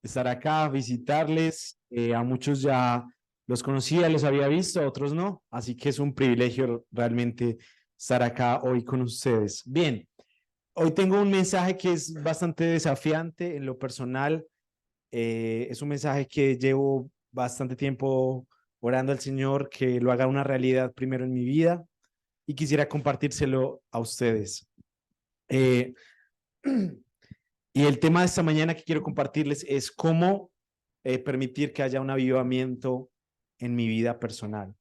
estar acá, visitarles. A muchos ya los conocía, los había visto, a otros no. Así que es un privilegio realmente estar acá hoy con ustedes. Bien, hoy tengo un mensaje que es bastante desafiante en lo personal. Es un mensaje que llevo bastante tiempo orando al Señor que lo haga una realidad primero en mi vida y quisiera compartírselo a ustedes. Eh, y el tema de esta mañana que quiero compartirles es cómo permitir que haya un avivamiento en mi vida personal.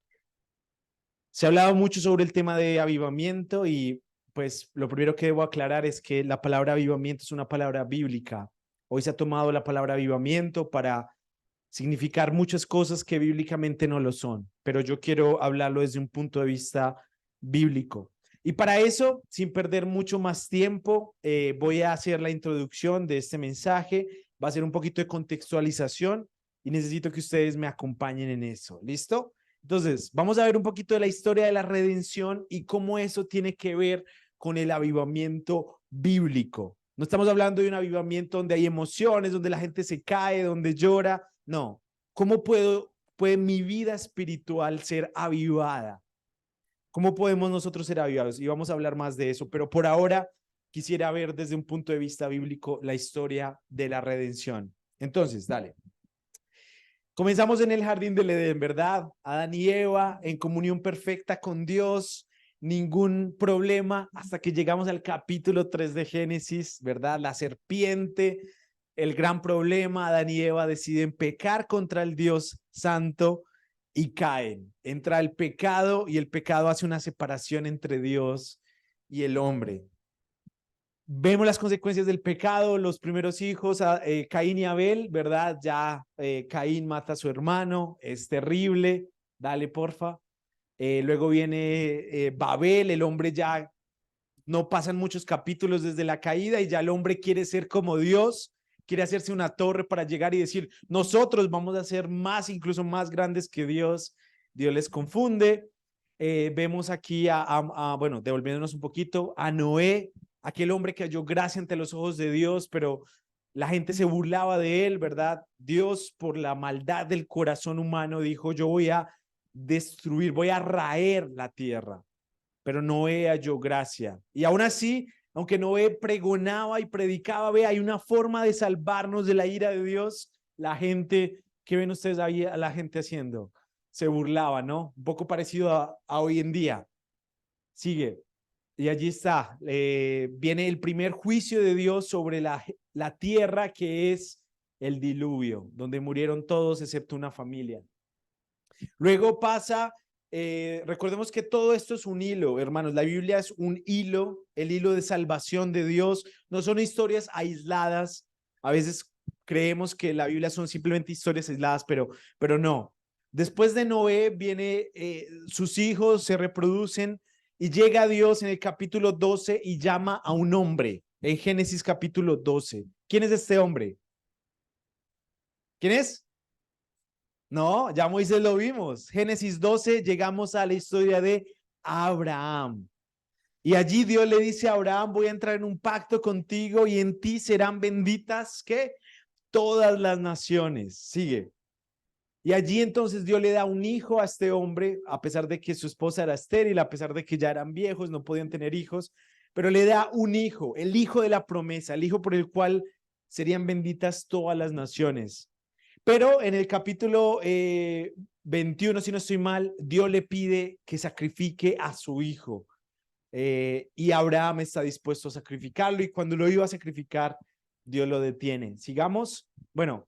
Se ha hablado mucho sobre el tema de avivamiento y pues lo primero que debo aclarar es que la palabra avivamiento es una palabra bíblica. Hoy se ha tomado la palabra avivamiento para significar muchas cosas que bíblicamente no lo son, pero yo quiero hablarlo desde un punto de vista bíblico. Y para eso, sin perder mucho más tiempo, voy a hacer la introducción de este mensaje. Va a ser un poquito de contextualización y necesito que ustedes me acompañen en eso. ¿Listo? Entonces, vamos a ver un poquito de la historia de la redención y cómo eso tiene que ver con el avivamiento bíblico. No estamos hablando de un avivamiento donde hay emociones, donde la gente se cae, donde llora. No. ¿Cómo puede mi vida espiritual ser avivada? ¿Cómo podemos nosotros ser avivados? Y vamos a hablar más de eso, pero por ahora quisiera ver desde un punto de vista bíblico la historia de la redención. Entonces, dale. Comenzamos en el jardín del Edén, ¿verdad? Adán y Eva en comunión perfecta con Dios, ningún problema hasta que llegamos al capítulo 3 de Génesis, ¿verdad? La serpiente, el gran problema, Adán y Eva deciden pecar contra el Dios santo y caen. Entra el pecado y el pecado hace una separación entre Dios y el hombre. Vemos las consecuencias del pecado, los primeros hijos, Caín y Abel, ¿verdad? Ya Caín mata a su hermano, es terrible, dale porfa. Luego viene Babel, el hombre ya no pasan muchos capítulos desde la caída y ya el hombre quiere ser como Dios, quiere hacerse una torre para llegar y decir, nosotros vamos a ser más, incluso más grandes que Dios. Dios les confunde. Vemos aquí bueno, devolviéndonos un poquito, a Noé, aquel hombre que halló gracia ante los ojos de Dios, pero la gente se burlaba de él, ¿verdad? Dios, por la maldad del corazón humano, dijo, yo voy a destruir, voy a raer la tierra, pero Noé halló gracia. Y aún así, aunque Noé pregonaba y predicaba, ve, hay una forma de salvarnos de la ira de Dios. La gente, ¿qué ven ustedes ahí a la gente haciendo? Se burlaba, ¿no? Un poco parecido a hoy en día. Sigue. Y allí está. Viene el primer juicio de Dios sobre la tierra, que es el diluvio, donde murieron todos excepto una familia. Luego pasa, recordemos que todo esto es un hilo, hermanos. La Biblia es un hilo, el hilo de salvación de Dios. No son historias aisladas. A veces creemos que la Biblia son simplemente historias aisladas, pero no. Después de Noé viene sus hijos, se reproducen y llega Dios en el capítulo 12 y llama a un hombre en Génesis capítulo 12. ¿Quién es este hombre? ¿Quién es? No, ya Moisés lo vimos. Génesis 12, llegamos a la historia de Abraham. Y allí Dios le dice a Abraham, voy a entrar en un pacto contigo y en ti serán benditas, ¿qué? Todas las naciones. Sigue. Y allí entonces Dios le da un hijo a este hombre, a pesar de que su esposa era estéril, a pesar de que ya eran viejos, no podían tener hijos, pero le da un hijo, el hijo de la promesa, el hijo por el cual serían benditas todas las naciones. Pero en el capítulo 21, si no estoy mal, Dios le pide que sacrifique a su hijo. Y Abraham está dispuesto a sacrificarlo y cuando lo iba a sacrificar, Dios lo detiene. Sigamos. Bueno,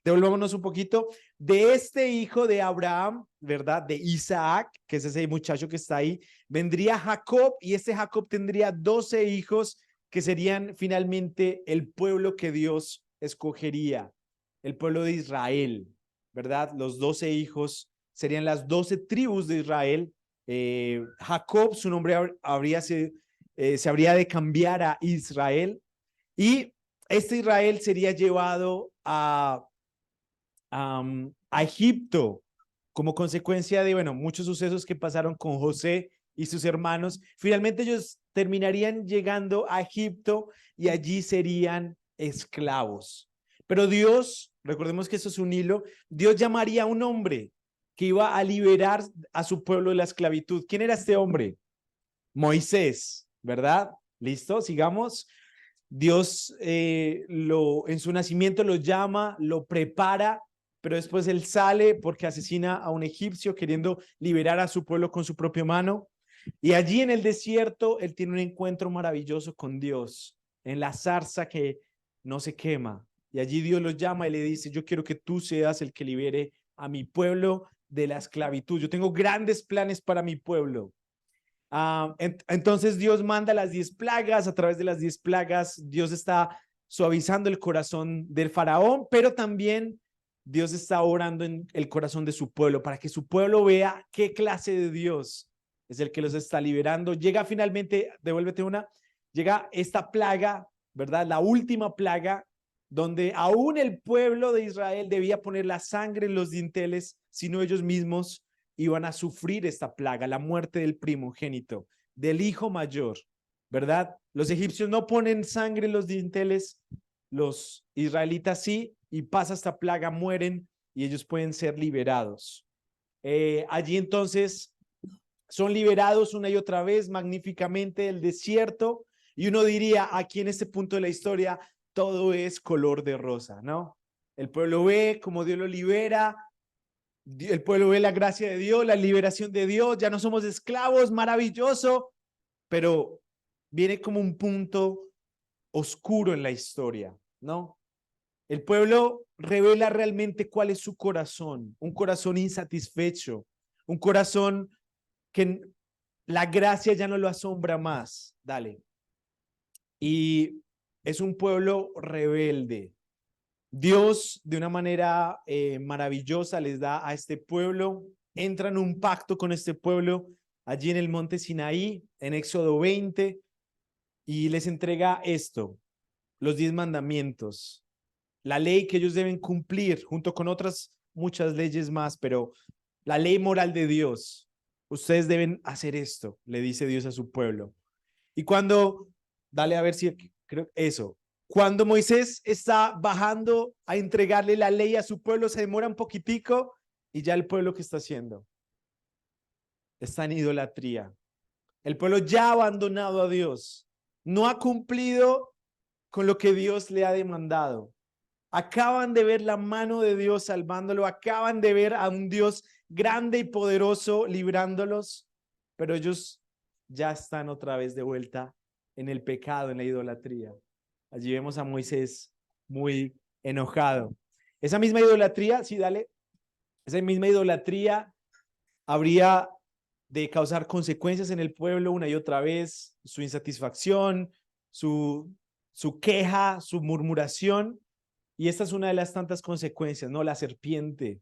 devolvámonos un poquito. De este hijo de Abraham, ¿verdad? De Isaac, que es ese muchacho que está ahí, vendría Jacob y este Jacob tendría 12 hijos que serían finalmente el pueblo que Dios escogería, el pueblo de Israel, ¿verdad? Los 12 hijos serían las 12 tribus de Israel. Jacob, su nombre se habría de cambiar a Israel y este Israel sería llevado a Egipto como consecuencia de, bueno, muchos sucesos que pasaron con José y sus hermanos. Finalmente ellos terminarían llegando a Egipto y allí serían esclavos. Pero Dios recordemos que eso es un hilo, Dios llamaría a un hombre que iba a liberar a su pueblo de la esclavitud. ¿Quién era este hombre? Moisés, ¿verdad? ¿Listo? Sigamos. Dios en su nacimiento lo llama, lo prepara, pero después él sale porque asesina a un egipcio queriendo liberar a su pueblo con su propia mano. Y allí en el desierto él tiene un encuentro maravilloso con Dios, en la zarza que no se quema. Y allí Dios lo llama y le dice, yo quiero que tú seas el que libere a mi pueblo de la esclavitud. Yo tengo grandes planes para mi pueblo. Entonces Dios manda las 10 plagas. A través de las 10 plagas Dios está suavizando el corazón del faraón, pero también Dios está orando en el corazón de su pueblo para que su pueblo vea qué clase de Dios es el que los está liberando. Llega finalmente, devuélvete una, llega esta plaga, ¿verdad? La última plaga, donde aún el pueblo de Israel debía poner la sangre en los dinteles, sino ellos mismos iban a sufrir esta plaga, la muerte del primogénito, del hijo mayor, ¿verdad? Los egipcios no ponen sangre en los dinteles, los israelitas sí, y pasa esta plaga, mueren y ellos pueden ser liberados. Allí entonces son liberados una y otra vez magníficamente del desierto, y uno diría aquí en este punto de la historia, todo es color de rosa, ¿no? El pueblo ve cómo Dios lo libera, el pueblo ve la gracia de Dios, la liberación de Dios, ya no somos esclavos, maravilloso, pero viene como un punto oscuro en la historia, ¿no? El pueblo revela realmente cuál es su corazón, un corazón insatisfecho, un corazón que la gracia ya no lo asombra más, dale. Y es un pueblo rebelde. Dios, de una manera maravillosa, les da a este pueblo, entran en un pacto con este pueblo allí en el monte Sinaí, en Éxodo 20, y les entrega esto, los 10 mandamientos, la ley que ellos deben cumplir, junto con otras muchas leyes más, pero la ley moral de Dios. Ustedes deben hacer esto, le dice Dios a su pueblo. Y cuando, dale a ver si, creo eso, cuando Moisés está bajando a entregarle la ley a su pueblo, se demora un poquitico y ya el pueblo, ¿qué está haciendo? Está en idolatría. El pueblo ya ha abandonado a Dios. No ha cumplido con lo que Dios le ha demandado. Acaban de ver la mano de Dios salvándolo. Acaban de ver a un Dios grande y poderoso librándolos. Pero ellos ya están otra vez de vuelta en el pecado, en la idolatría. Allí vemos a Moisés muy enojado. Esa misma idolatría, sí, dale, esa misma idolatría habría de causar consecuencias en el pueblo una y otra vez, su insatisfacción, su queja, su murmuración, y esta es una de las tantas consecuencias, ¿no? La serpiente.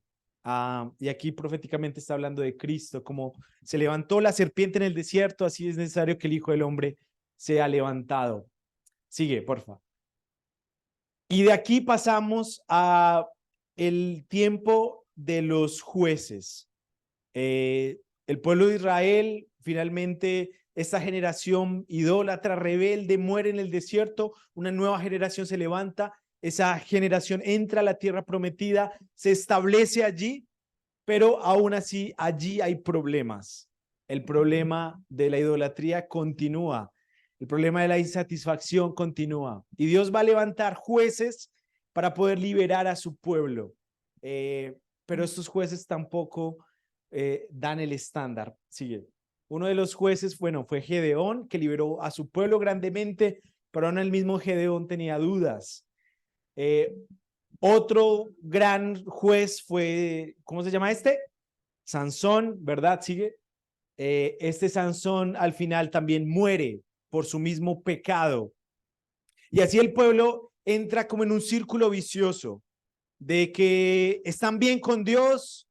Y aquí proféticamente está hablando de Cristo, como se levantó la serpiente en el desierto, así es necesario que el Hijo del Hombre sea levantado. Sigue, porfa. Y de aquí pasamos a el tiempo de los jueces. El pueblo de Israel, finalmente, esta generación idólatra, rebelde, muere en el desierto, una nueva generación se levanta, esa generación entra a la tierra prometida, se establece allí, pero aún así allí hay problemas. El problema de la idolatría continúa. El problema de la insatisfacción continúa. Y Dios va a levantar jueces para poder liberar a su pueblo. Pero estos jueces tampoco dan el estándar. Sigue. Uno de los jueces, bueno, fue Gedeón, que liberó a su pueblo grandemente, pero aún el mismo Gedeón tenía dudas. Otro gran juez fue, ¿cómo se llama este? Sansón, ¿verdad? Sigue. Este Sansón al final también muere por su mismo pecado. Y así el pueblo entra como en un círculo vicioso de que están bien con Dios,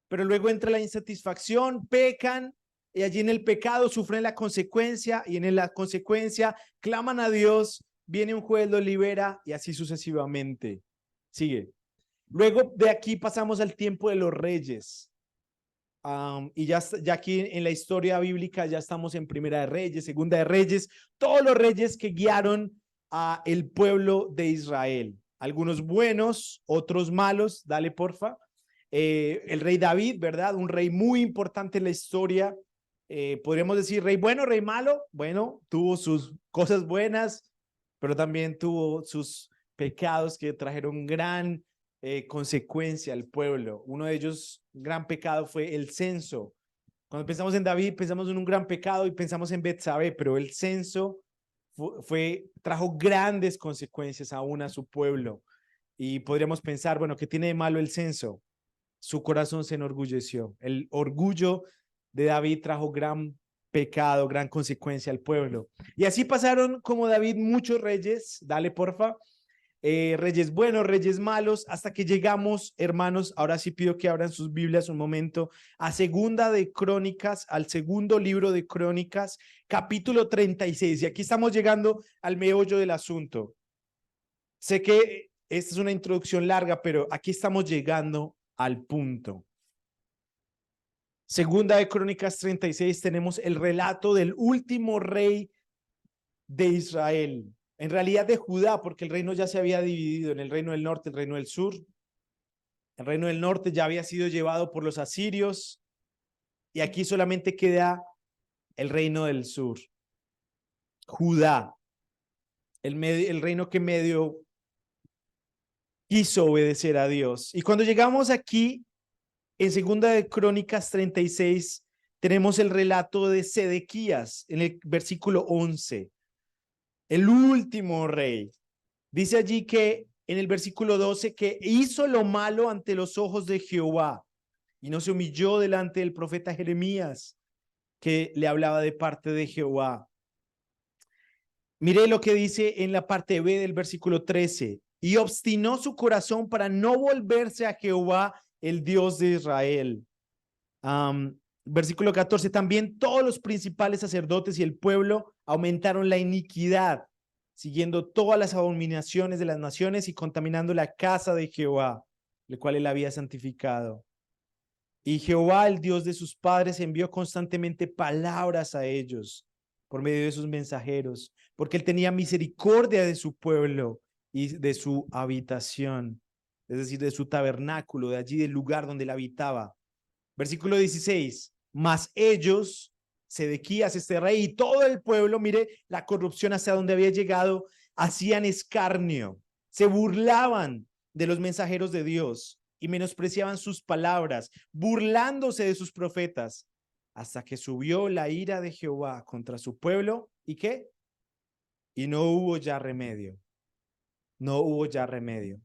pero luego entra la insatisfacción, pecan, y allí en el pecado sufren la consecuencia, y en la consecuencia claman a Dios, viene un juez, lo libera, y así sucesivamente. Sigue. Luego de aquí pasamos al tiempo de los reyes. Y ya aquí en la historia bíblica ya estamos en Primera de Reyes, Segunda de Reyes, todos los reyes que guiaron a el pueblo de Israel. algunos buenos, otros malos. Dale, porfa. El rey David, ¿verdad? Un rey muy importante en la historia. Podríamos decir rey bueno, rey malo. Bueno, tuvo sus cosas buenas, pero también tuvo sus pecados que trajeron gran consecuencia al pueblo. Uno de ellos, gran pecado, fue el censo. Cuando pensamos en David, pensamos en un gran pecado y pensamos en Betsabé, pero el censo trajo grandes consecuencias aún a su pueblo. Y podríamos pensar, bueno, ¿qué tiene de malo el censo? Su corazón se enorgulleció. El orgullo de David trajo gran pecado, gran consecuencia al pueblo. Y así pasaron como David muchos reyes. Dale, porfa. Reyes buenos, reyes malos, hasta que llegamos, hermanos, ahora sí pido que abran sus Biblias un momento, a Segunda de Crónicas, al segundo libro de Crónicas, capítulo 36. Y aquí estamos llegando al meollo del asunto. Sé que esta es una introducción larga, pero aquí estamos llegando al punto. Segunda de Crónicas 36, tenemos el relato del último rey de Israel, en realidad de Judá, porque el reino ya se había dividido en el reino del norte, el reino del sur. El reino del norte ya había sido llevado por los asirios y aquí solamente queda el reino del sur, Judá, el reino que medio quiso obedecer a Dios. Y cuando llegamos aquí, en Segunda de Crónicas 36, tenemos el relato de Sedequías en el versículo 11, el último rey. Dice allí que en el versículo 12 que hizo lo malo ante los ojos de Jehová y no se humilló delante del profeta Jeremías, que le hablaba de parte de Jehová. Mire lo que dice en la parte B del versículo 13. Y obstinó su corazón para no volverse a Jehová, el Dios de Israel. Versículo 14. También todos los principales sacerdotes y el pueblo aumentaron la iniquidad, siguiendo todas las abominaciones de las naciones y contaminando la casa de Jehová, el cual él había santificado. Y Jehová, el Dios de sus padres, envió constantemente palabras a ellos por medio de sus mensajeros, porque él tenía misericordia de su pueblo y de su habitación, es decir, de su tabernáculo, de allí del lugar donde él habitaba. Versículo 16, mas ellos, Sedequías, este rey y todo el pueblo, mire la corrupción hasta donde había llegado, hacían escarnio, se burlaban de los mensajeros de Dios y menospreciaban sus palabras, burlándose de sus profetas, hasta que subió la ira de Jehová contra su pueblo. ¿Y qué? Y no hubo ya remedio. No hubo ya remedio.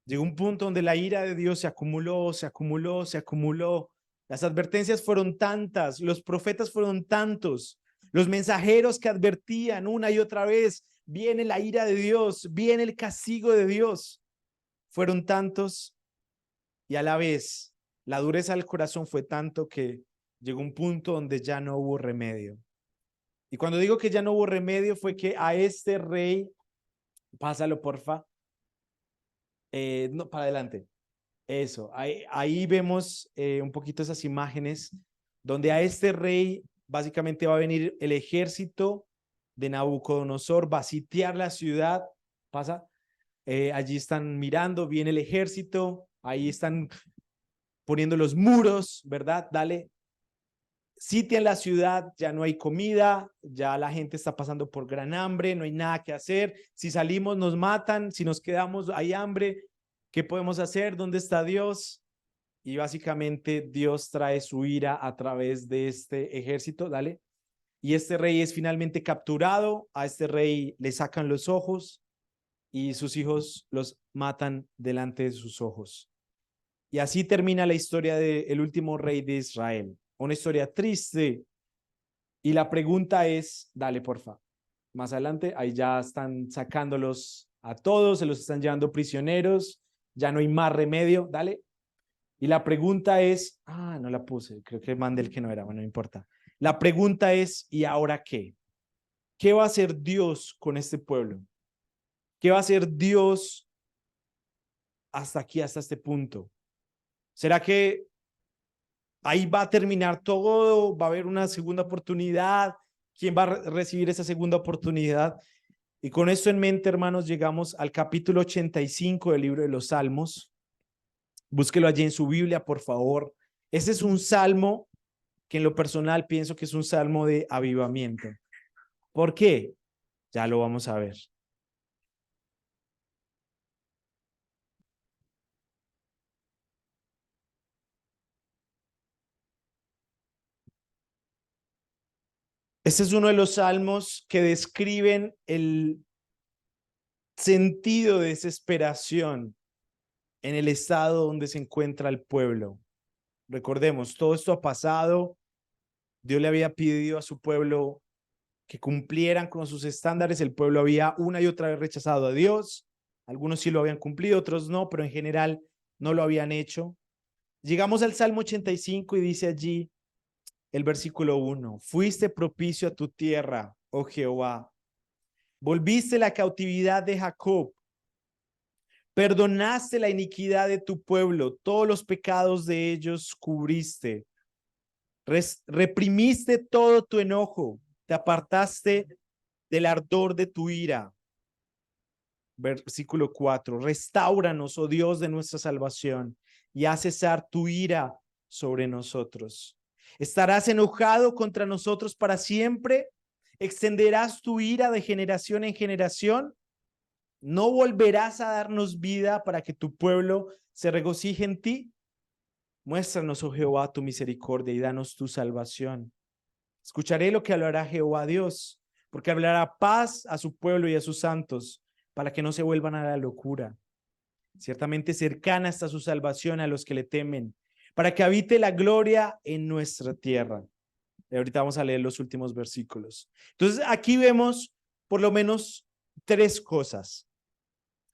Llegó un punto donde la ira de Dios se acumuló, se acumuló, se acumuló. Las advertencias fueron tantas, los profetas fueron tantos, los mensajeros que advertían una y otra vez, viene la ira de Dios, viene el castigo de Dios. Fueron tantos y a la vez la dureza del corazón fue tanto que llegó un punto donde ya no hubo remedio. Y cuando digo que ya no hubo remedio fue que a este rey, pásalo porfa, no, para adelante. Eso, ahí vemos un poquito esas imágenes donde a este rey básicamente va a venir el ejército de Nabucodonosor, va a sitiar la ciudad, pasa, allí están mirando, viene el ejército, ahí están poniendo los muros, ¿verdad? Dale, sitian la ciudad, ya no hay comida, ya la gente está pasando por gran hambre, no hay nada que hacer, si salimos nos matan, si nos quedamos hay hambre, ¿qué podemos hacer? ¿Dónde está Dios? Y básicamente Dios trae su ira a través de este ejército, dale. Y este rey es finalmente capturado, a este rey le sacan los ojos y sus hijos los matan delante de sus ojos. Y así termina la historia del último rey de Israel. Una historia triste. Y la pregunta es, dale porfa, más adelante, ahí ya están sacándolos a todos, se los están llevando prisioneros, ya no hay más remedio, dale. Y la pregunta es, no la puse, creo que mandé el que no era, bueno, no importa. La pregunta es, ¿y ahora qué? ¿Qué va a hacer Dios con este pueblo? ¿Qué va a hacer Dios hasta aquí, hasta este punto? ¿Será que ahí va a terminar todo? ¿Va a haber una segunda oportunidad? ¿Quién va a recibir esa segunda oportunidad? Y con esto en mente, hermanos, llegamos al capítulo 85 del libro de los Salmos. Búsquelo allí en su Biblia, por favor. Ese es un salmo que en lo personal pienso que es un salmo de avivamiento. ¿Por qué? Ya lo vamos a ver. Este es uno de los salmos que describen el sentido de desesperación en el estado donde se encuentra el pueblo. Recordemos, todo esto ha pasado. Dios le había pedido a su pueblo que cumplieran con sus estándares. El pueblo había una y otra vez rechazado a Dios. Algunos sí lo habían cumplido, otros no, pero en general no lo habían hecho. Llegamos al Salmo 85 y dice allí el versículo 1: fuiste propicio a tu tierra, oh Jehová. Volviste la cautividad de Jacob. Perdonaste la iniquidad de tu pueblo, todos los pecados de ellos cubriste. Reprimiste todo tu enojo, te apartaste del ardor de tu ira. Versículo 4: restáuranos, oh Dios de nuestra salvación, y haz cesar tu ira sobre nosotros. ¿Estarás enojado contra nosotros para siempre? ¿Extenderás tu ira de generación en generación? ¿No volverás a darnos vida para que tu pueblo se regocije en ti? Muéstranos, oh Jehová, tu misericordia y danos tu salvación. Escucharé lo que hablará Jehová Dios, porque hablará paz a su pueblo y a sus santos, para que no se vuelvan a la locura. Ciertamente cercana está su salvación a los que le temen, para que habite la gloria en nuestra tierra. Y ahorita vamos a leer los últimos versículos. Entonces aquí vemos por lo menos tres cosas.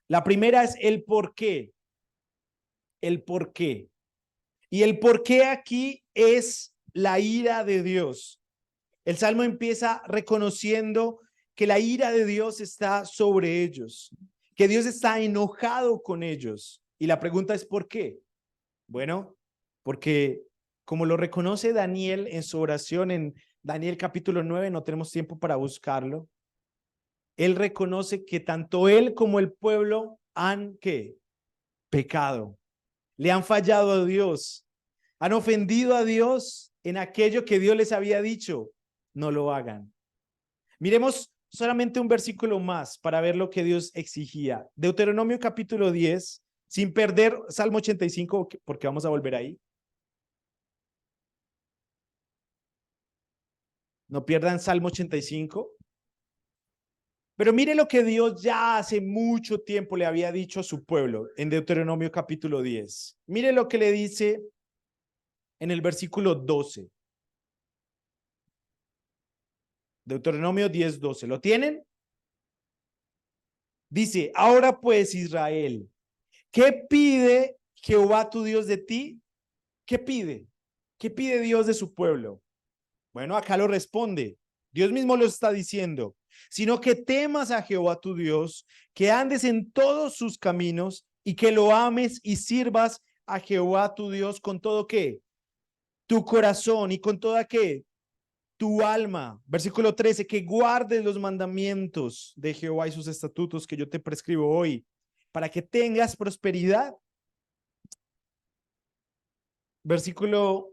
La primera es el por qué. El por qué. Y el por qué aquí es la ira de Dios. El Salmo empieza reconociendo que la ira de Dios está sobre ellos, que Dios está enojado con ellos. Y la pregunta es ¿por qué? Bueno, porque como lo reconoce Daniel en su oración en Daniel capítulo 9, no tenemos tiempo para buscarlo. Él reconoce que tanto él como el pueblo han ¿qué? Pecado. Le han fallado a Dios. Han ofendido a Dios en aquello que Dios les había dicho. No lo hagan. Miremos solamente un versículo más para ver lo que Dios exigía. Deuteronomio capítulo 10, sin perder Salmo 85, porque vamos a volver ahí. No pierdan Salmo 85. Pero mire lo que Dios ya hace mucho tiempo le había dicho a su pueblo en Deuteronomio capítulo 10. Mire lo que le dice en el versículo 12. Deuteronomio 10, 12. ¿Lo tienen? Dice, ahora pues Israel, ¿qué pide Jehová tu Dios de ti? ¿Qué pide? ¿Qué pide Dios de su pueblo? Bueno, acá lo responde. Dios mismo lo está diciendo. Sino que temas a Jehová tu Dios, que andes en todos sus caminos y que lo ames y sirvas a Jehová tu Dios con todo ¿qué? Tu corazón y con toda ¿qué? Tu alma. Versículo 13, que guardes los mandamientos de Jehová y sus estatutos que yo te prescribo hoy, para que tengas prosperidad. Versículo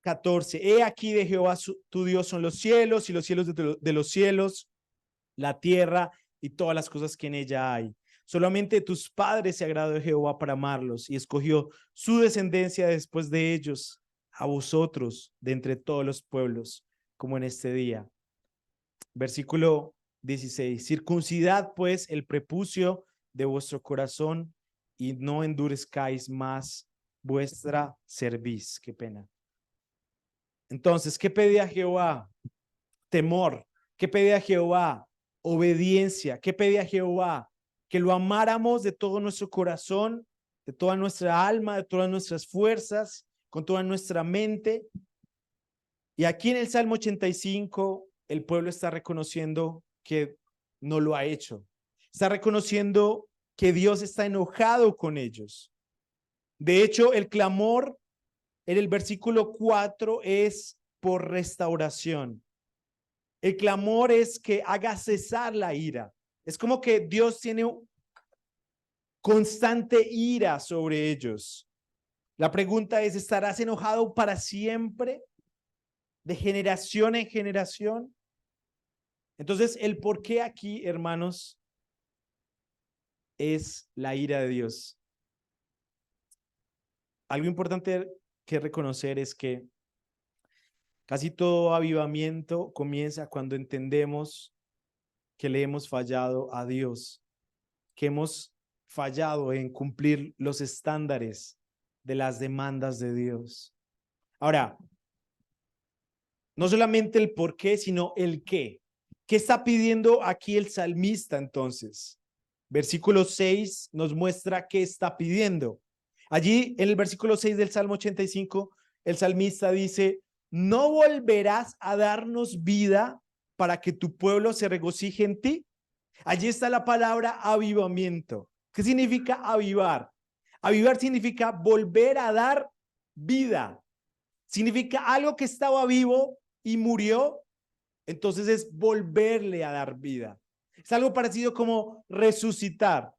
14, he aquí de Jehová tu Dios son los cielos y los cielos de los cielos, la tierra y todas las cosas que en ella hay. Solamente tus padres se agradó de Jehová para amarlos y escogió su descendencia después de ellos, a vosotros, de entre todos los pueblos, como en este día. Versículo 16, circuncidad pues el prepucio de vuestro corazón y no endurezcáis más vuestra cerviz. Qué pena. Entonces, ¿qué pedía Jehová? Temor. ¿Qué pedía Jehová? Obediencia. ¿Qué pedía Jehová? Que lo amáramos de todo nuestro corazón, de toda nuestra alma, de todas nuestras fuerzas, con toda nuestra mente. Y aquí en el Salmo 85, el pueblo está reconociendo que no lo ha hecho. Está reconociendo que Dios está enojado con ellos. De hecho, el clamor en el versículo 4 es por restauración. El clamor es que haga cesar la ira. Es como que Dios tiene constante ira sobre ellos. La pregunta es, ¿estarás enojado para siempre, de generación en generación? Entonces, el por qué aquí, hermanos, es la ira de Dios. Algo importante que reconocer es que casi todo avivamiento comienza cuando entendemos que le hemos fallado a Dios, que hemos fallado en cumplir los estándares de las demandas de Dios. Ahora, no solamente el por qué, sino el qué. ¿Qué está pidiendo aquí el salmista entonces? Versículo 6 nos muestra qué está pidiendo. Allí en el versículo 6 del Salmo 85, el salmista dice, ¿no volverás a darnos vida para que tu pueblo se regocije en ti? Allí está la palabra avivamiento. ¿Qué significa avivar? Avivar significa volver a dar vida. Significa algo que estaba vivo y murió, entonces es volverle a dar vida. Es algo parecido como resucitar.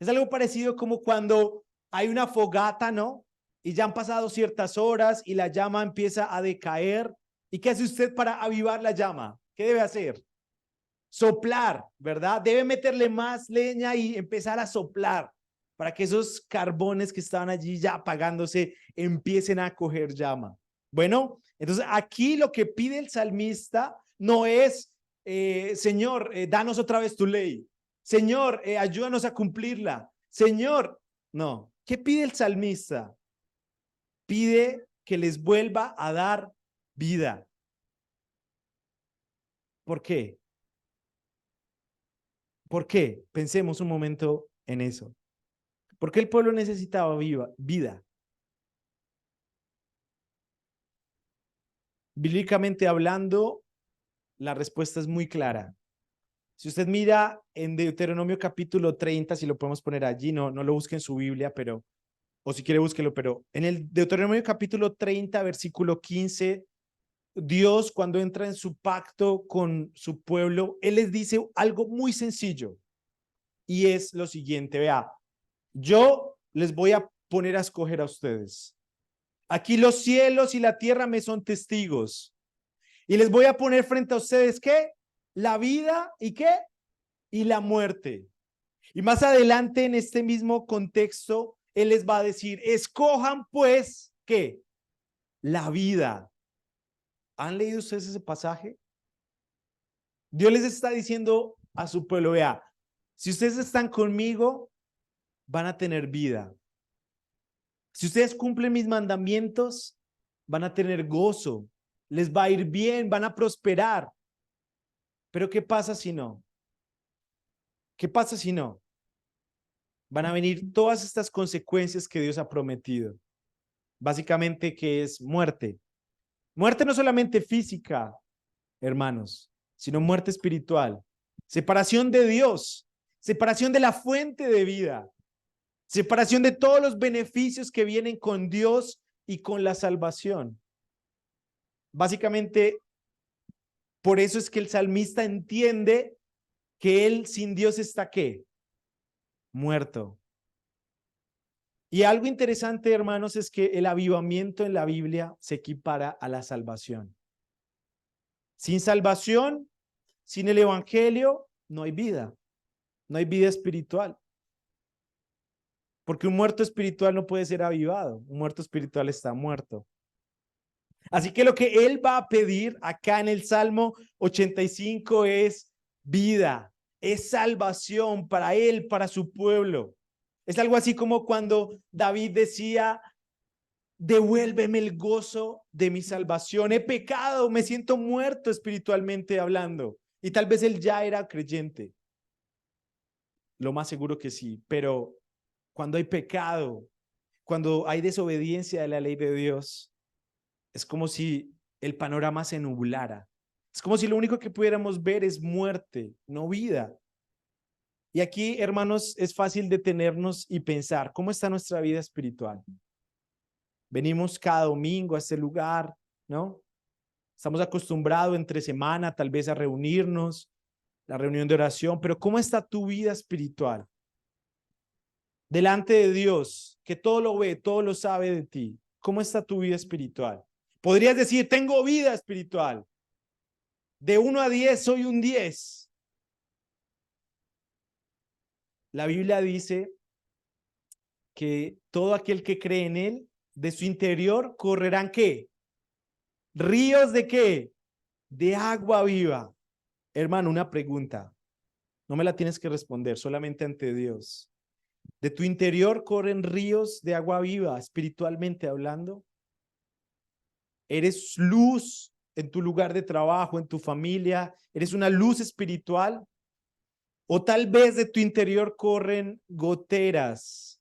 Es algo parecido como cuando hay una fogata, ¿no? Y ya han pasado ciertas horas y la llama empieza a decaer. ¿Y qué hace usted para avivar la llama? ¿Qué debe hacer? Soplar, ¿verdad? Debe meterle más leña y empezar a soplar para que esos carbones que estaban allí ya apagándose empiecen a coger llama. Bueno, entonces aquí lo que pide el salmista no es, Señor, danos otra vez tu ley. Señor, ayúdanos a cumplirla. Señor, no. ¿Qué pide el salmista? Pide que les vuelva a dar vida. ¿Por qué? ¿Por qué? Pensemos un momento en eso. ¿Por qué el pueblo necesitaba vida? Bíblicamente hablando, la respuesta es muy clara. Si usted mira en Deuteronomio capítulo 30, si lo podemos poner allí, no lo busque en su Biblia, pero, o si quiere búsquelo, pero en el Deuteronomio capítulo 30, versículo 15, Dios cuando entra en su pacto con su pueblo, Él les dice algo muy sencillo y es lo siguiente, vea, yo les voy a poner a escoger a ustedes. Aquí los cielos y la tierra me son testigos. Y les voy a poner frente a ustedes, ¿qué? La vida y ¿qué? Y la muerte. Y más adelante en este mismo contexto, Él les va a decir, escojan pues, ¿qué? La vida. ¿Han leído ustedes ese pasaje? Dios les está diciendo a su pueblo, vea, si ustedes están conmigo, van a tener vida. Si ustedes cumplen mis mandamientos, van a tener gozo, les va a ir bien, van a prosperar. Pero ¿qué pasa si no? ¿Qué pasa si no? Van a venir todas estas consecuencias que Dios ha prometido. Básicamente que es muerte. Muerte no solamente física, hermanos, sino muerte espiritual. Separación de Dios, separación de la fuente de vida, separación de todos los beneficios que vienen con Dios y con la salvación. Básicamente, por eso es que el salmista entiende que él sin Dios está ¿qué? Muerto. Y algo interesante, hermanos, es que el avivamiento en la Biblia se equipara a la salvación. Sin salvación, sin el evangelio, no hay vida espiritual. Porque un muerto espiritual no puede ser avivado, un muerto espiritual está muerto. Así que lo que él va a pedir acá en el Salmo 85 es vida, es salvación para él, para su pueblo. Es algo así como cuando David decía, devuélveme el gozo de mi salvación. He pecado, me siento muerto espiritualmente hablando. Y tal vez él ya era creyente. Lo más seguro que sí. Pero cuando hay pecado, cuando hay desobediencia de la ley de Dios, es como si el panorama se nublara. Es como si lo único que pudiéramos ver es muerte, no vida. Y aquí, hermanos, es fácil detenernos y pensar, ¿cómo está nuestra vida espiritual? Venimos cada domingo a este lugar, ¿no? Estamos acostumbrados entre semana tal vez a reunirnos, la reunión de oración, pero ¿cómo está tu vida espiritual? Delante de Dios, que todo lo ve, todo lo sabe de ti. ¿Cómo está tu vida espiritual? Podrías decir, tengo vida espiritual. De 1 a 10 soy un 10. La Biblia dice que todo aquel que cree en él, de su interior correrán ¿qué? ¿Ríos de qué? De agua viva. Hermano, una pregunta. No me la tienes que responder, solamente ante Dios. ¿De tu interior corren ríos de agua viva, espiritualmente hablando? ¿Eres luz en tu lugar de trabajo, en tu familia? ¿Eres una luz espiritual? ¿O tal vez de tu interior corren goteras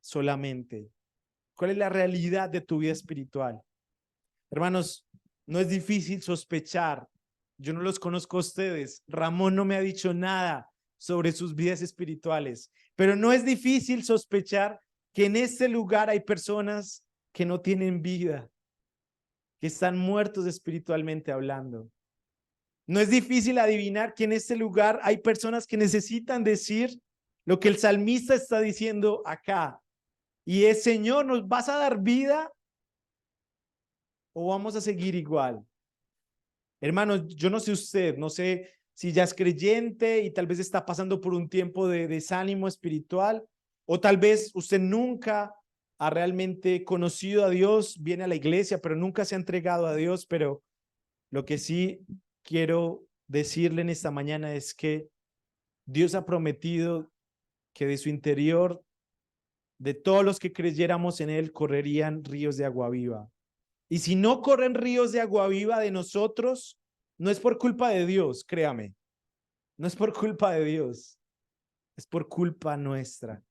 solamente? ¿Cuál es la realidad de tu vida espiritual? Hermanos, no es difícil sospechar. Yo no los conozco a ustedes. Ramón no me ha dicho nada sobre sus vidas espirituales, pero no es difícil sospechar que en este lugar hay personas que no tienen vida, que están muertos espiritualmente hablando. No es difícil adivinar que en este lugar hay personas que necesitan decir lo que el salmista está diciendo acá. Y es, Señor, ¿nos vas a dar vida o vamos a seguir igual? Hermanos, yo no sé usted, no sé si ya es creyente y tal vez está pasando por un tiempo de desánimo espiritual, o tal vez usted nunca ha realmente conocido a Dios, viene a la iglesia, pero nunca se ha entregado a Dios. Pero lo que sí quiero decirle en esta mañana es que Dios ha prometido que de su interior, de todos los que creyéramos en Él, correrían ríos de agua viva. Y si no corren ríos de agua viva de nosotros, no es por culpa de Dios, créame. No es por culpa de Dios, es por culpa nuestra.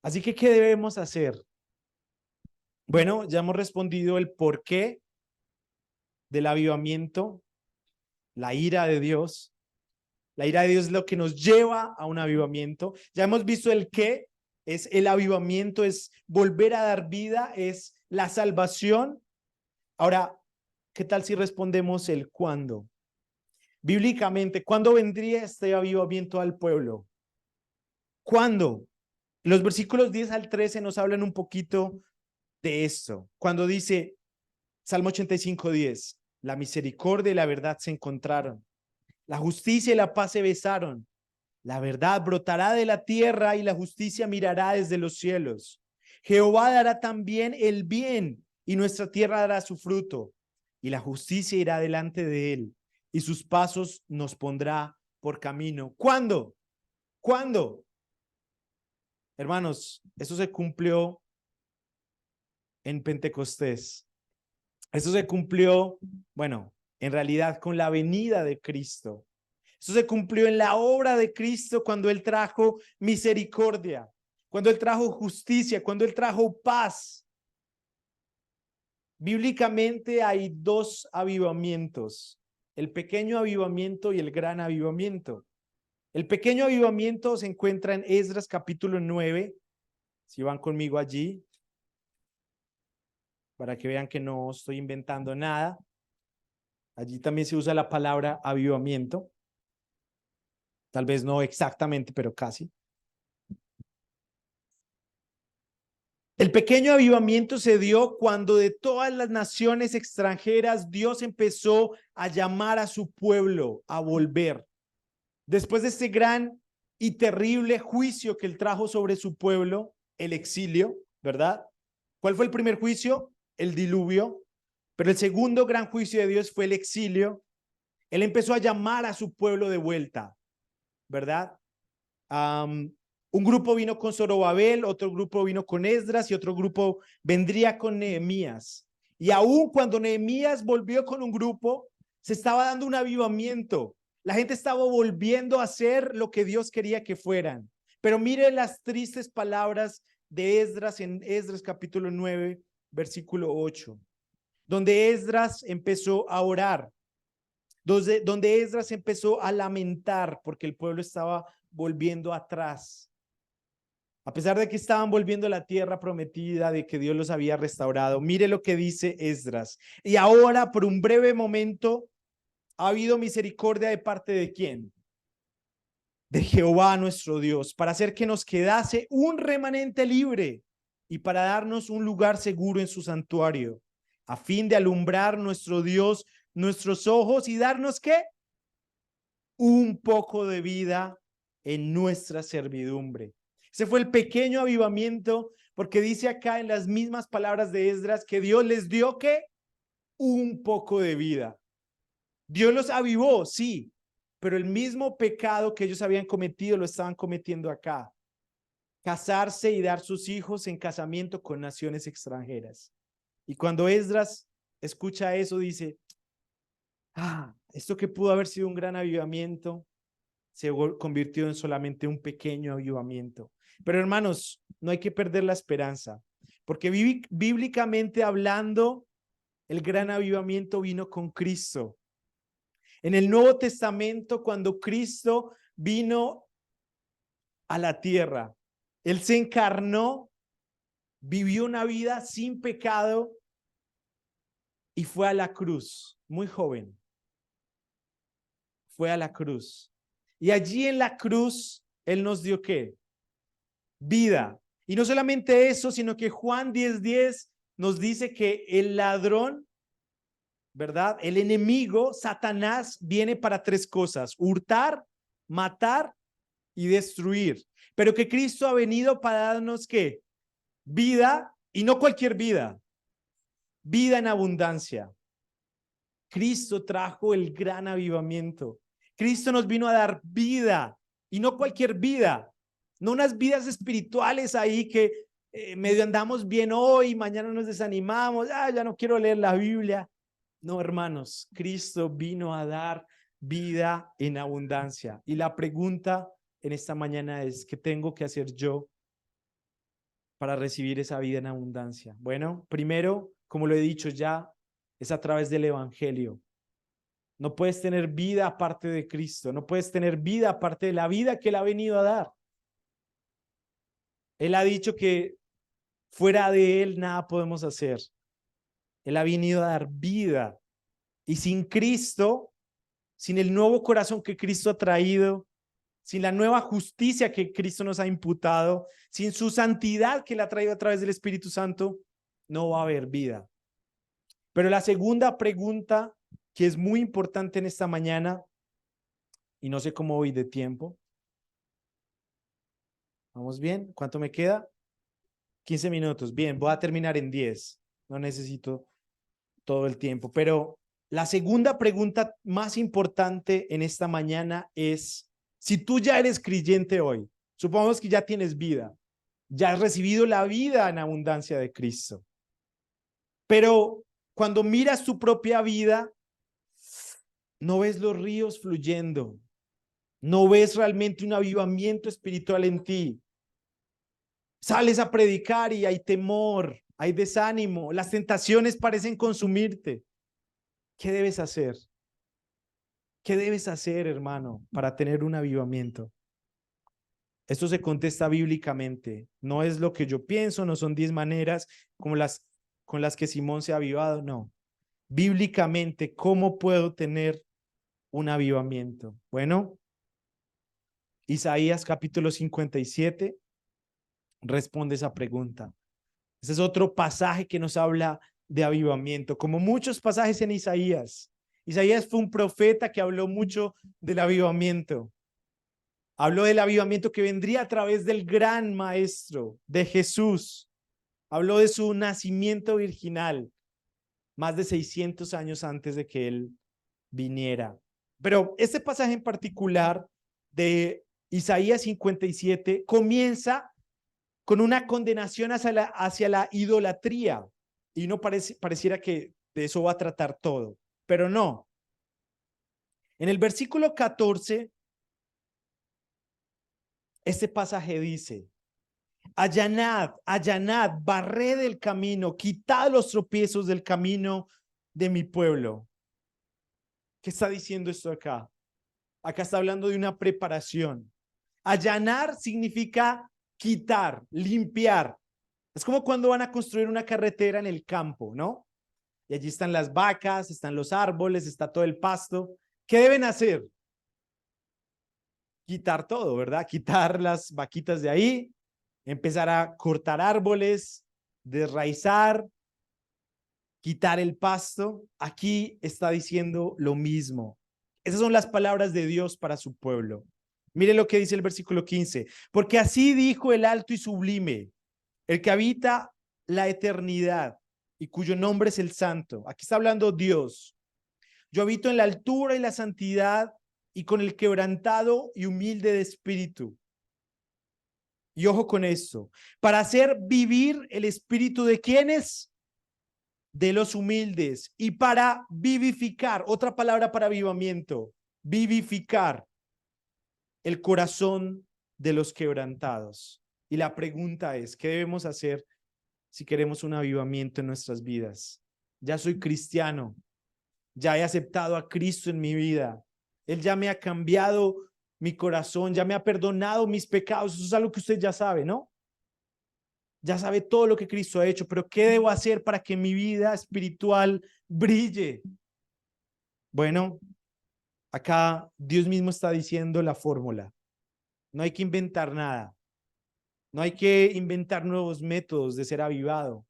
Así que, ¿qué debemos hacer? Bueno, ya hemos respondido el porqué del avivamiento, la ira de Dios. La ira de Dios es lo que nos lleva a un avivamiento. Ya hemos visto el qué, es el avivamiento, es volver a dar vida, es la salvación. Ahora, ¿qué tal si respondemos el cuándo? Bíblicamente, ¿cuándo vendría este avivamiento al pueblo? ¿Cuándo? Los versículos 10 al 13 nos hablan un poquito de esto. Cuando dice Salmo 85:10, la misericordia y la verdad se encontraron, la justicia y la paz se besaron, la verdad brotará de la tierra y la justicia mirará desde los cielos. Jehová dará también el bien y nuestra tierra dará su fruto, y la justicia irá delante de él y sus pasos nos pondrá por camino. ¿Cuándo? ¿Cuándo? Hermanos, eso se cumplió en Pentecostés. Eso se cumplió, bueno, en realidad con la venida de Cristo. Eso se cumplió en la obra de Cristo cuando Él trajo misericordia, cuando Él trajo justicia, cuando Él trajo paz. Bíblicamente hay dos avivamientos, el pequeño avivamiento y el gran avivamiento. El pequeño avivamiento se encuentra en Esdras capítulo 9, si van conmigo allí, para que vean que no estoy inventando nada. Allí también se usa la palabra avivamiento. Tal vez no exactamente, pero casi. El pequeño avivamiento se dio cuando de todas las naciones extranjeras Dios empezó a llamar a su pueblo a volver. Después de este gran y terrible juicio que él trajo sobre su pueblo, el exilio, ¿verdad? ¿Cuál fue el primer juicio? El diluvio. Pero el segundo gran juicio de Dios fue el exilio. Él empezó a llamar a su pueblo de vuelta, ¿verdad? Un grupo vino con Zorobabel, otro grupo vino con Esdras y otro grupo vendría con Nehemías. Y aún cuando Nehemías volvió con un grupo, se estaba dando un avivamiento. La gente estaba volviendo a ser lo que Dios quería que fueran. Pero mire las tristes palabras de Esdras en Esdras capítulo 9, versículo 8, donde Esdras empezó a orar, donde Esdras empezó a lamentar porque el pueblo estaba volviendo atrás. A pesar de que estaban volviendo a la tierra prometida, de que Dios los había restaurado, mire lo que dice Esdras. Y ahora, por un breve momento, ha habido misericordia de parte de ¿quién? De Jehová nuestro Dios, para hacer que nos quedase un remanente libre y para darnos un lugar seguro en su santuario, a fin de alumbrar nuestro Dios nuestros ojos y darnos ¿qué? Un poco de vida en nuestra servidumbre. Ese fue el pequeño avivamiento, porque dice acá en las mismas palabras de Esdras que Dios les dio ¿qué? Un poco de vida. Dios los avivó, sí, pero el mismo pecado que ellos habían cometido lo estaban cometiendo acá. Casarse y dar sus hijos en casamiento con naciones extranjeras. Y cuando Esdras escucha eso, dice, esto que pudo haber sido un gran avivamiento, se convirtió en solamente un pequeño avivamiento. Pero hermanos, no hay que perder la esperanza, porque bíblicamente hablando, el gran avivamiento vino con Cristo. En el Nuevo Testamento, cuando Cristo vino a la tierra, Él se encarnó, vivió una vida sin pecado y fue a la cruz, muy joven. Fue a la cruz. Y allí en la cruz, Él nos dio ¿qué? Vida. Y no solamente eso, sino que Juan 10:10 nos dice que el ladrón, ¿verdad? El enemigo, Satanás, viene para tres cosas: hurtar, matar y destruir. Pero que Cristo ha venido para darnos ¿qué? Vida, y no cualquier vida, vida en abundancia. Cristo trajo el gran avivamiento. Cristo nos vino a dar vida, y no cualquier vida, no unas vidas espirituales ahí que medio andamos bien hoy, mañana nos desanimamos, ya no quiero leer la Biblia. No, hermanos, Cristo vino a dar vida en abundancia. Y la pregunta en esta mañana es, ¿qué tengo que hacer yo para recibir esa vida en abundancia? Bueno, primero, como lo he dicho ya, es a través del Evangelio. No puedes tener vida aparte de Cristo, no puedes tener vida aparte de la vida que Él ha venido a dar. Él ha dicho que fuera de Él nada podemos hacer. Él ha venido a dar vida. Y sin Cristo, sin el nuevo corazón que Cristo ha traído, sin la nueva justicia que Cristo nos ha imputado, sin su santidad que Él ha traído a través del Espíritu Santo, no va a haber vida. Pero la segunda pregunta, que es muy importante en esta mañana, y no sé cómo voy de tiempo. ¿Vamos bien? ¿Cuánto me queda? 15 minutos. Bien, voy a terminar en 10. No necesito todo el tiempo. Pero la segunda pregunta más importante en esta mañana es, si tú ya eres creyente hoy, supongamos que ya tienes vida, ya has recibido la vida en abundancia de Cristo. Pero cuando miras tu propia vida, no ves los ríos fluyendo, no ves realmente un avivamiento espiritual en ti. Sales a predicar y hay temor, hay desánimo, las tentaciones parecen consumirte. ¿Qué debes hacer? ¿Qué debes hacer, hermano, para tener un avivamiento? Esto se contesta bíblicamente. No es lo que yo pienso, no son 10 maneras como con las que Simón se ha avivado, no. Bíblicamente, ¿cómo puedo tener un avivamiento? Bueno, Isaías capítulo 57 responde esa pregunta. Ese es otro pasaje que nos habla de avivamiento, como muchos pasajes en Isaías. Isaías fue un profeta que habló mucho del avivamiento. Habló del avivamiento que vendría a través del gran maestro, de Jesús. Habló de su nacimiento virginal, más de 600 años antes de que él viniera. Pero este pasaje en particular de Isaías 57 comienza con una condenación hacia la idolatría. Y no pareciera que de eso va a tratar todo, pero no. En el versículo 14, este pasaje dice, allanad, allanad, barred el camino, quitad los tropiezos del camino de mi pueblo. ¿Qué está diciendo esto acá? Acá está hablando de una preparación. Allanar significa quitar, limpiar. Es como cuando van a construir una carretera en el campo, ¿no? Y allí están las vacas, están los árboles, está todo el pasto. ¿Qué deben hacer? Quitar todo, ¿verdad? Quitar las vaquitas de ahí, empezar a cortar árboles, desraizar, quitar el pasto. Aquí está diciendo lo mismo. Esas son las palabras de Dios para su pueblo. Mire lo que dice el versículo 15. Porque así dijo el alto y sublime, el que habita la eternidad y cuyo nombre es el santo. Aquí está hablando Dios. Yo habito en la altura y la santidad y con el quebrantado y humilde de espíritu. Y ojo con esto, para hacer vivir el espíritu de quienes, de los humildes, y para vivificar, otra palabra para avivamiento, vivificar el corazón de los quebrantados. Y la pregunta es, ¿qué debemos hacer si queremos un avivamiento en nuestras vidas? Ya soy cristiano, ya he aceptado a Cristo en mi vida. Él ya me ha cambiado mi corazón, ya me ha perdonado mis pecados. Eso es algo que usted ya sabe, ¿no? Ya sabe todo lo que Cristo ha hecho, pero ¿qué debo hacer para que mi vida espiritual brille? Bueno, acá Dios mismo está diciendo la fórmula. No hay que inventar nada. No hay que inventar nuevos métodos de ser avivado.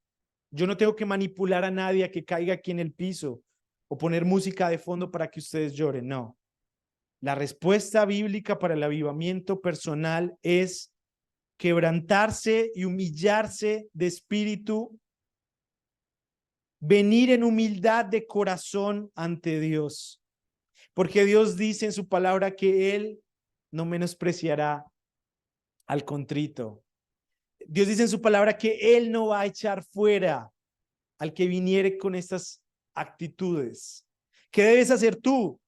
Yo no tengo que manipular a nadie a que caiga aquí en el piso o poner música de fondo para que ustedes lloren. No. La respuesta bíblica para el avivamiento personal es quebrantarse y humillarse de espíritu, venir en humildad de corazón ante Dios. Porque Dios dice en su palabra que Él no menospreciará al contrito. Dios dice en su palabra que Él no va a echar fuera al que viniere con estas actitudes. ¿Qué debes hacer tú?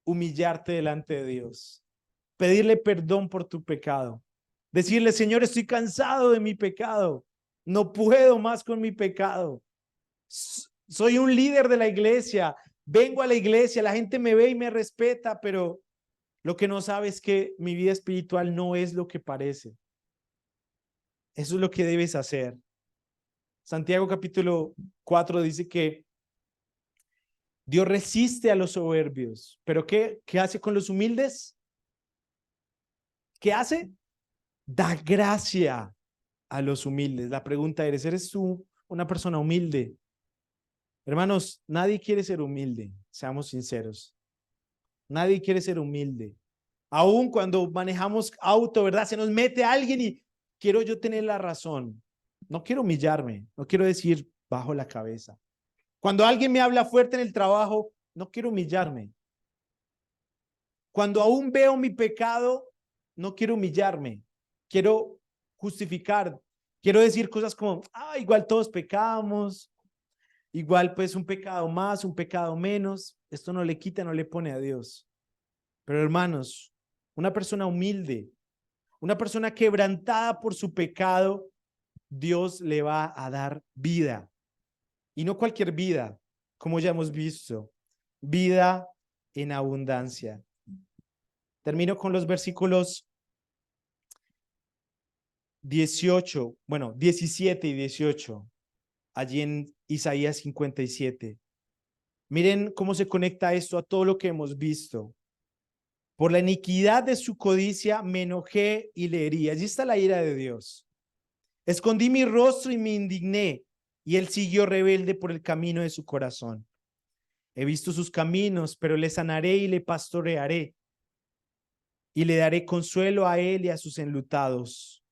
Humillarte delante de Dios, pedirle perdón por tu pecado, decirle, Señor, estoy cansado de mi pecado, no puedo más con mi pecado, soy un líder de la iglesia, vengo a la iglesia, la gente me ve y me respeta, pero lo que no sabe es que mi vida espiritual no es lo que parece. Eso es lo que debes hacer. Santiago capítulo 4 dice que Dios resiste a los soberbios, pero ¿qué hace con los humildes? ¿Qué hace? Da gracia a los humildes. La pregunta ¿eres tú una persona humilde? Hermanos, nadie quiere ser humilde, seamos sinceros. Nadie quiere ser humilde. Aún cuando manejamos auto, ¿verdad? Se nos mete alguien y quiero yo tener la razón. No quiero humillarme, no quiero decir bajo la cabeza. Cuando alguien me habla fuerte en el trabajo, no quiero humillarme. Cuando aún veo mi pecado, no quiero humillarme. Quiero justificar. Quiero decir cosas como, igual todos pecamos, igual pues un pecado más, un pecado menos. Esto no le quita, no le pone a Dios. Pero hermanos, una persona humilde, una persona quebrantada por su pecado, Dios le va a dar vida. Y no cualquier vida, como ya hemos visto, vida en abundancia. Termino con los versículos 17 y 18, allí en Isaías 57. Miren cómo se conecta esto a todo lo que hemos visto. Por la iniquidad de su codicia me enojé y le herí. Allí está la ira de Dios. Escondí mi rostro y me indigné, y él siguió rebelde por el camino de su corazón. He visto sus caminos, pero le sanaré y le pastorearé, y le daré consuelo a él y a sus enlutados.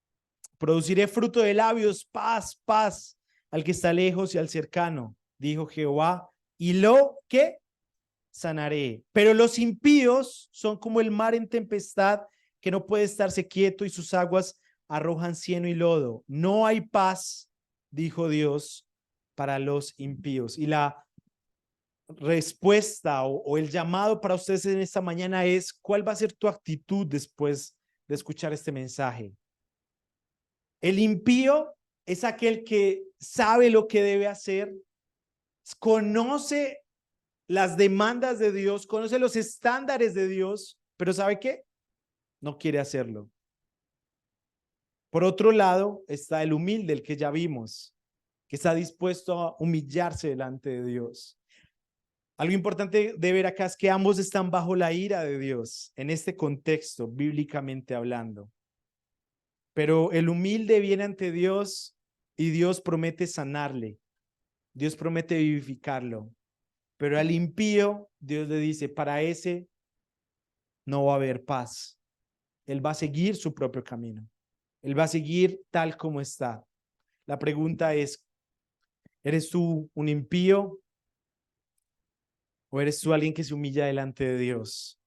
Produciré fruto de labios, paz, paz, al que está lejos y al cercano, dijo Jehová, y lo que sanaré. Pero los impíos son como el mar en tempestad, que no puede estarse quieto y sus aguas arrojan cieno y lodo. No hay paz, dijo Dios, para los impíos. Y la respuesta o el llamado para ustedes en esta mañana es, ¿cuál va a ser tu actitud después de escuchar este mensaje? El impío es aquel que sabe lo que debe hacer, conoce las demandas de Dios, conoce los estándares de Dios, pero ¿sabe qué? No quiere hacerlo. Por otro lado, está el humilde, el que ya vimos, que está dispuesto a humillarse delante de Dios. Algo importante de ver acá es que ambos están bajo la ira de Dios, en este contexto, bíblicamente hablando. Pero el humilde viene ante Dios y Dios promete sanarle. Dios promete vivificarlo. Pero al impío, Dios le dice, para ese no va a haber paz. Él va a seguir su propio camino. Él va a seguir tal como está. La pregunta es, ¿eres tú un impío o eres tú alguien que se humilla delante de Dios?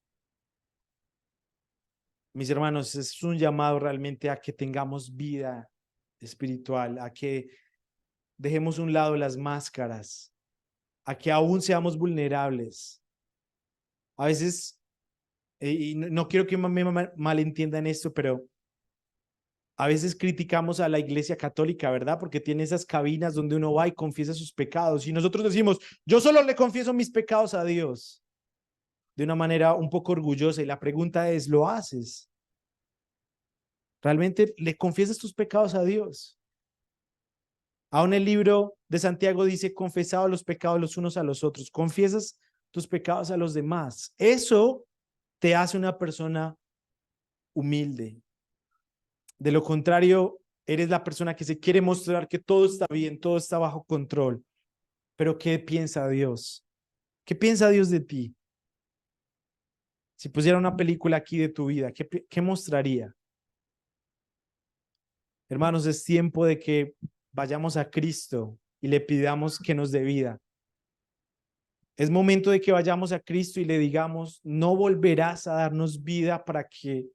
Mis hermanos, es un llamado realmente a que tengamos vida espiritual, a que dejemos a un lado las máscaras, a que aún seamos vulnerables. A veces, y no quiero que me malentiendan esto, pero a veces criticamos a la iglesia católica, ¿verdad? Porque tiene esas cabinas donde uno va y confiesa sus pecados. Y nosotros decimos, yo solo le confieso mis pecados a Dios, de una manera un poco orgullosa. Y la pregunta es, ¿lo haces? ¿Realmente le confiesas tus pecados a Dios? Aún el libro de Santiago dice, confesaos los pecados los unos a los otros. Confiesas tus pecados a los demás. Eso te hace una persona humilde. De lo contrario, eres la persona que se quiere mostrar que todo está bien, todo está bajo control. Pero ¿qué piensa Dios? ¿Qué piensa Dios de ti? Si pusiera una película aquí de tu vida, ¿qué mostraría? Hermanos, es tiempo de que vayamos a Cristo y le pidamos que nos dé vida. Es momento de que vayamos a Cristo y le digamos, no volverás a darnos vida para que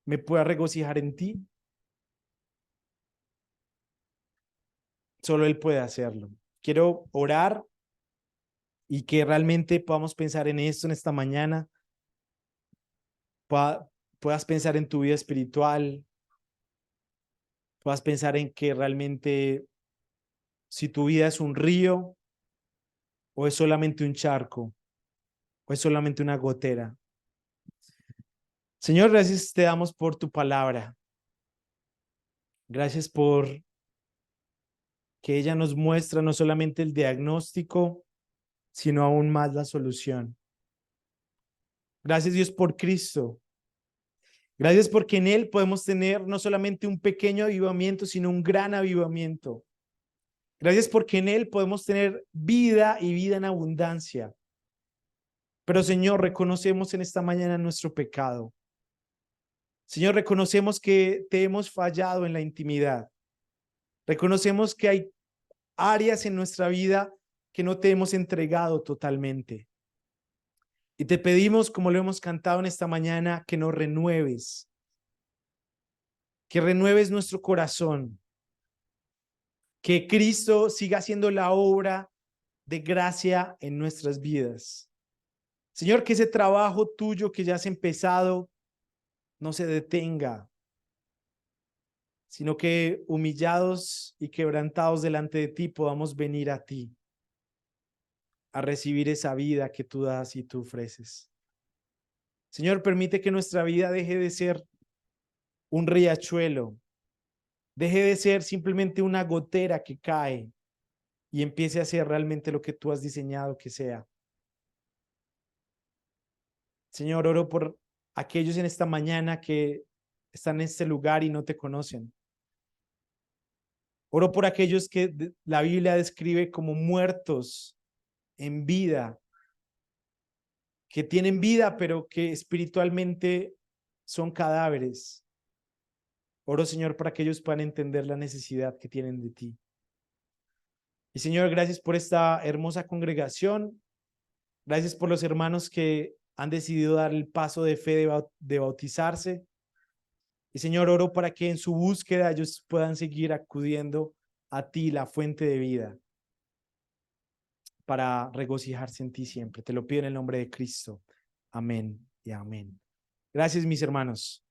me pueda regocijar en ti. Solo Él puede hacerlo. Quiero orar y que realmente podamos pensar en esto en esta mañana. Puedas pensar en tu vida espiritual, puedas pensar en que realmente si tu vida es un río o es solamente un charco o es solamente una gotera. Señor, gracias te damos por tu palabra. Gracias por que ella nos muestra no solamente el diagnóstico, sino aún más la solución. Gracias Dios por Cristo. Gracias porque en Él podemos tener no solamente un pequeño avivamiento, sino un gran avivamiento. Gracias porque en Él podemos tener vida y vida en abundancia. Pero Señor, reconocemos en esta mañana nuestro pecado. Señor, reconocemos que te hemos fallado en la intimidad. Reconocemos que hay áreas en nuestra vida que no te hemos entregado totalmente. Y te pedimos, como lo hemos cantado en esta mañana, que nos renueves, que renueves nuestro corazón, que Cristo siga haciendo la obra de gracia en nuestras vidas. Señor, que ese trabajo tuyo que ya has empezado no se detenga, sino que humillados y quebrantados delante de ti podamos venir a ti a recibir esa vida que tú das y tú ofreces. Señor, permite que nuestra vida deje de ser un riachuelo, deje de ser simplemente una gotera que cae y empiece a ser realmente lo que tú has diseñado que sea. Señor, oro por aquellos en esta mañana que están en este lugar y no te conocen. Oro por aquellos que la Biblia describe como muertos en vida, que tienen vida, pero que espiritualmente son cadáveres. Oro, Señor, para que ellos puedan entender la necesidad que tienen de ti. Y Señor, gracias por esta hermosa congregación. Gracias por los hermanos que han decidido dar el paso de fe de bautizarse. Y Señor, oro para que en su búsqueda ellos puedan seguir acudiendo a ti, la fuente de vida, para regocijarse en ti siempre. Te lo pido en el nombre de Cristo. Amén y amén. Gracias, mis hermanos.